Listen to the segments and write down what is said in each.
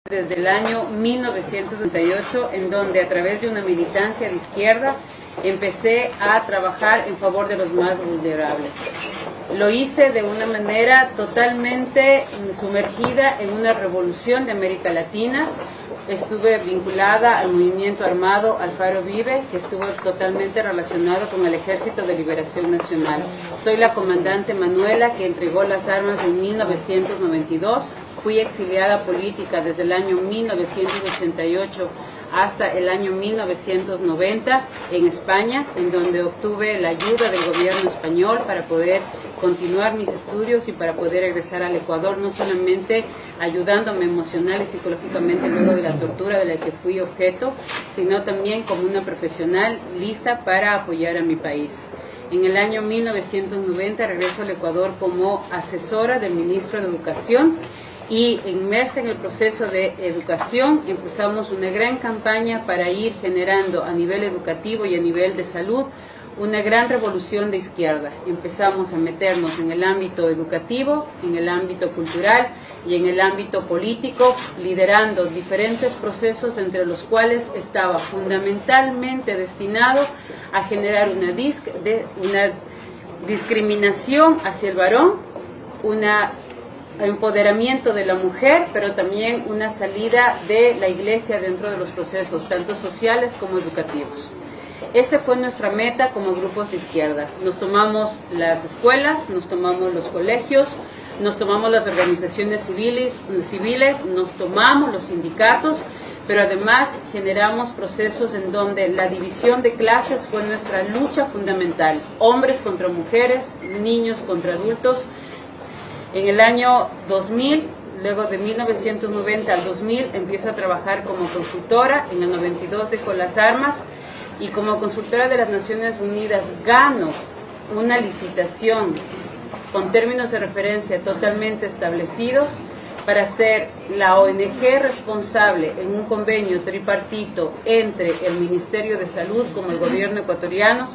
desde el año 1998, en donde a través de una militancia de izquierda empecé a trabajar en favor de los más vulnerables. Lo hice de una manera totalmente sumergida en una revolución de América Latina. Estuve vinculada al movimiento armado Alfaro Vive, que estuvo totalmente relacionado con el Ejército de Liberación Nacional. Soy la comandante Manuela, que entregó las armas en 1992. Fui exiliada política desde el año 1988 hasta el año 1990 en España, en donde obtuve la ayuda del gobierno español para poder continuar mis estudios y para poder regresar al Ecuador, no solamente ayudándome emocional y psicológicamente luego de la tortura de la que fui objeto, sino también como una profesional lista para apoyar a mi país. En el año 1990 regreso al Ecuador como asesora del ministro de Educación, y inmersa en el proceso de educación empezamos una gran campaña para ir generando a nivel educativo y a nivel de salud una gran revolución de izquierda. Empezamos a meternos en el ámbito educativo, en el ámbito cultural y en el ámbito político, liderando diferentes procesos entre los cuales estaba fundamentalmente destinado a generar una discriminación hacia el varón, empoderamiento de la mujer, pero también una salida de la iglesia dentro de los procesos, tanto sociales como educativos. Esa fue nuestra meta como grupos de izquierda. Nos tomamos las escuelas, nos tomamos los colegios, nos tomamos las organizaciones civiles, nos tomamos los sindicatos, pero además generamos procesos en donde la división de clases fue nuestra lucha fundamental. Hombres contra mujeres, niños contra adultos. En el año 2000, luego de 1990 al 2000, empiezo a trabajar como consultora. En el 92 dejo las armas y como consultora de las Naciones Unidas gano una licitación con términos de referencia totalmente establecidos para ser la ONG responsable en un convenio tripartito entre el Ministerio de Salud como el gobierno ecuatoriano,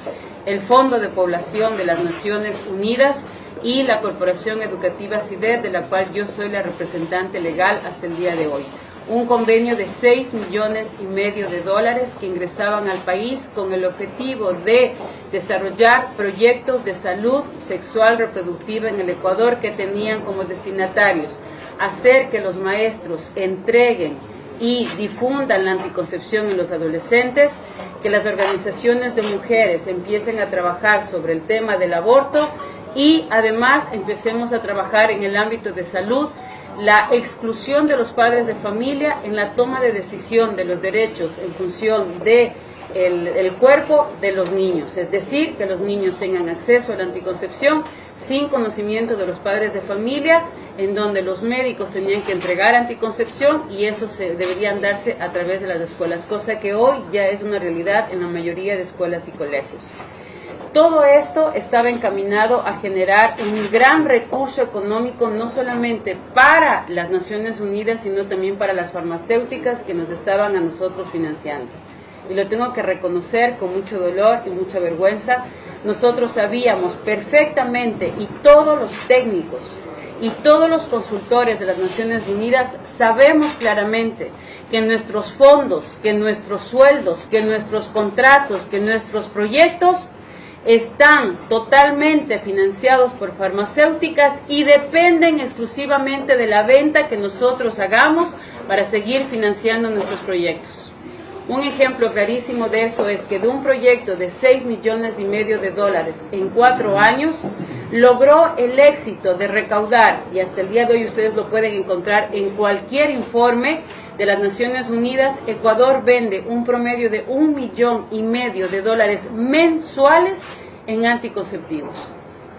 el Fondo de Población de las Naciones Unidas y la Corporación Educativa CIDED, de la cual yo soy la representante legal hasta el día de hoy. Un convenio de $6,5 millones que ingresaban al país con el objetivo de desarrollar proyectos de salud sexual reproductiva en el Ecuador que tenían como destinatarios hacer que los maestros entreguen y difundan la anticoncepción en los adolescentes, que las organizaciones de mujeres empiecen a trabajar sobre el tema del aborto y además empecemos a trabajar en el ámbito de salud, la exclusión de los padres de familia en la toma de decisión de los derechos en función de el cuerpo de los niños, es decir, que los niños tengan acceso a la anticoncepción sin conocimiento de los padres de familia, en donde los médicos tenían que entregar anticoncepción y eso deberían darse a través de las escuelas, cosa que hoy ya es una realidad en la mayoría de escuelas y colegios. Todo esto estaba encaminado a generar un gran recurso económico, no solamente para las Naciones Unidas, sino también para las farmacéuticas que nos estaban a nosotros financiando. Y lo tengo que reconocer con mucho dolor y mucha vergüenza. Nosotros sabíamos perfectamente, y todos los técnicos y todos los consultores de las Naciones Unidas sabemos claramente que nuestros fondos, que nuestros sueldos, que nuestros contratos, que nuestros proyectos están totalmente financiados por farmacéuticas y dependen exclusivamente de la venta que nosotros hagamos para seguir financiando nuestros proyectos. Un ejemplo clarísimo de eso es que de un proyecto de $6,5 millones en 4 años, logró el éxito de recaudar, y hasta el día de hoy ustedes lo pueden encontrar en cualquier informe de las Naciones Unidas, Ecuador vende un promedio de $1,5 millones mensuales en anticonceptivos.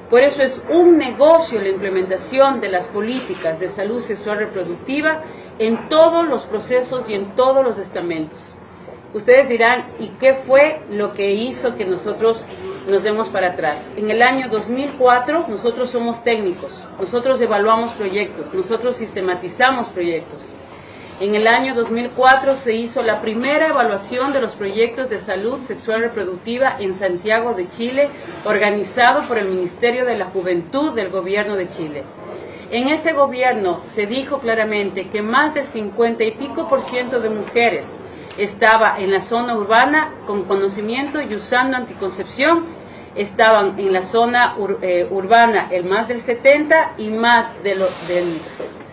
Por eso es un negocio la implementación de las políticas de salud sexual reproductiva en todos los procesos y en todos los estamentos. Ustedes dirán, ¿y qué fue lo que hizo que nosotros nos demos para atrás? En el año 2004 nosotros somos técnicos, nosotros evaluamos proyectos, nosotros sistematizamos proyectos. En el año 2004 se hizo la primera evaluación de los proyectos de salud sexual reproductiva en Santiago de Chile, organizado por el Ministerio de la Juventud del Gobierno de Chile. En ese gobierno se dijo claramente que más del 50 y pico % de mujeres estaba en la zona urbana con conocimiento y usando anticoncepción, estaban en la zona urbana el más del 70 y más del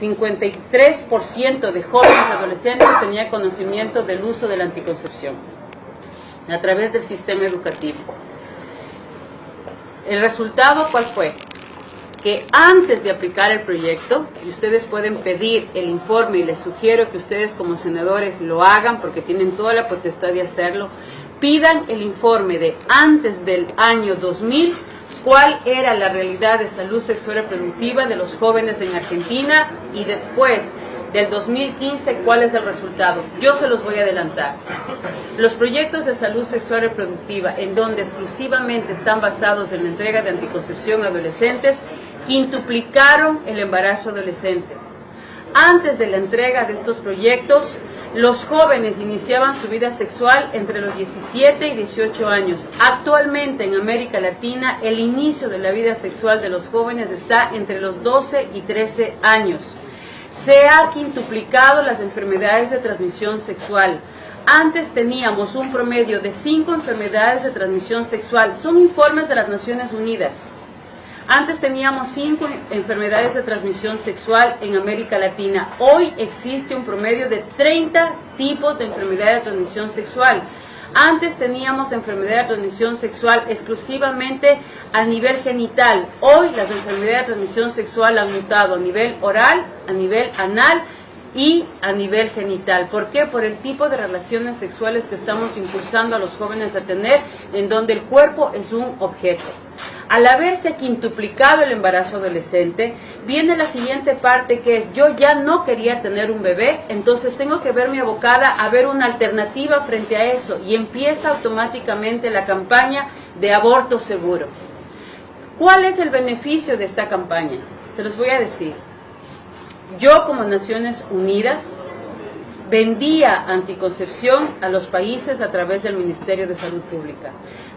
53% de jóvenes adolescentes tenía conocimiento del uso de la anticoncepción a través del sistema educativo. ¿El resultado cuál fue? Que antes de aplicar el proyecto, y ustedes pueden pedir el informe y les sugiero que ustedes como senadores lo hagan porque tienen toda la potestad de hacerlo, pidan el informe de antes del año 2000, cuál era la realidad de salud sexual y reproductiva de los jóvenes en Argentina y después del 2015, cuál es el resultado. Yo se los voy a adelantar. Los proyectos de salud sexual y reproductiva, en donde exclusivamente están basados en la entrega de anticoncepción a adolescentes, quintuplicaron el embarazo adolescente. Antes de la entrega de estos proyectos, los jóvenes iniciaban su vida sexual entre los 17 y 18 años. Actualmente en América Latina, el inicio de la vida sexual de los jóvenes está entre los 12 y 13 años. Se ha quintuplicado las enfermedades de transmisión sexual. Antes teníamos un promedio de 5 enfermedades de transmisión sexual. Son informes de las Naciones Unidas. Antes teníamos 5 enfermedades de transmisión sexual en América Latina. Hoy existe un promedio de 30 tipos de enfermedad de transmisión sexual. Antes teníamos enfermedad de transmisión sexual exclusivamente a nivel genital. Hoy las enfermedades de transmisión sexual han mutado a nivel oral, a nivel anal y a nivel genital. ¿Por qué? Por el tipo de relaciones sexuales que estamos impulsando a los jóvenes a tener, en donde el cuerpo es un objeto. Al haberse quintuplicado el embarazo adolescente, viene la siguiente parte, que es: yo ya no quería tener un bebé, entonces tengo que verme abocada a ver una alternativa frente a eso, y empieza automáticamente la campaña de aborto seguro. ¿Cuál es el beneficio de esta campaña? Se los voy a decir. Yo, como Naciones Unidas, vendía anticoncepción a los países a través del Ministerio de Salud Pública.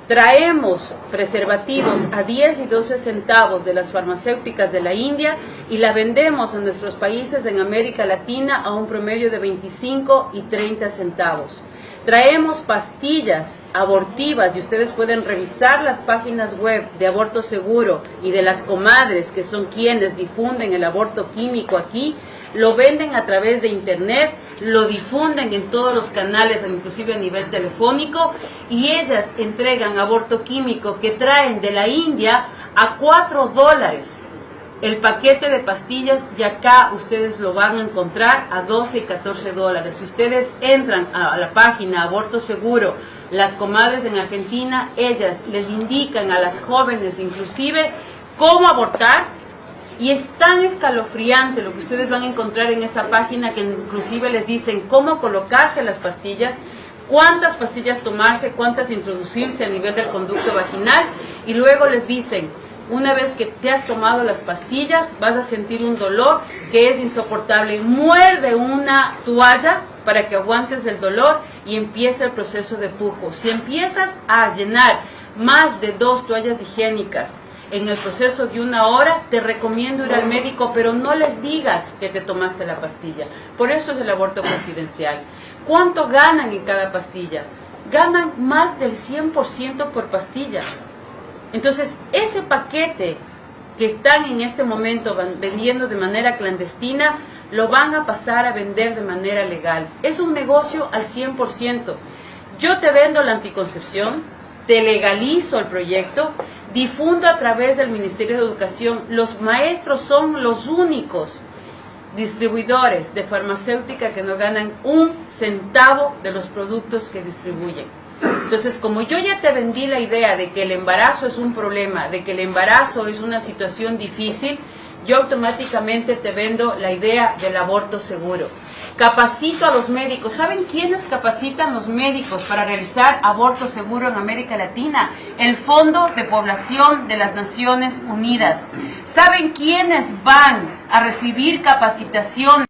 Traemos preservativos a 10 y 12 centavos de las farmacéuticas de la India y la vendemos a nuestros países en América Latina a un promedio de 25 y 30 centavos. Traemos pastillas abortivas, y ustedes pueden revisar las páginas web de Aborto Seguro y de las comadres, que son quienes difunden el aborto químico aquí. Lo venden a través de internet, lo difunden en todos los canales, inclusive a nivel telefónico, y ellas entregan aborto químico que traen de la India a $4 el paquete de pastillas, y acá ustedes lo van a encontrar a 12 y 14 dólares. Si ustedes entran a la página Aborto Seguro, las comadres en Argentina, ellas les indican a las jóvenes inclusive cómo abortar. Y es tan escalofriante lo que ustedes van a encontrar en esa página, que inclusive les dicen cómo colocarse las pastillas, cuántas pastillas tomarse, cuántas introducirse a nivel del conducto vaginal, y luego les dicen: una vez que te has tomado las pastillas, vas a sentir un dolor que es insoportable. Muerde una toalla para que aguantes el dolor y empieza el proceso de pujo. Si empiezas a llenar más de 2 toallas higiénicas en el proceso de 1 hora, te recomiendo ir al médico, pero no les digas que te tomaste la pastilla. Por eso es el aborto confidencial. ¿Cuánto ganan en cada pastilla? Ganan más del 100% por pastilla. Entonces, ese paquete que están en este momento vendiendo de manera clandestina, lo van a pasar a vender de manera legal. Es un negocio al 100%. Yo te vendo la anticoncepción, te legalizo el proyecto, difundo a través del Ministerio de Educación. Los maestros son los únicos distribuidores de farmacéutica que no ganan 1 centavo de los productos que distribuyen. Entonces, como yo ya te vendí la idea de que el embarazo es un problema, de que el embarazo es una situación difícil, yo automáticamente te vendo la idea del aborto seguro. Capacito a los médicos. ¿Saben quiénes capacitan los médicos para realizar aborto seguro en América Latina? El Fondo de Población de las Naciones Unidas. ¿Saben quiénes van a recibir capacitación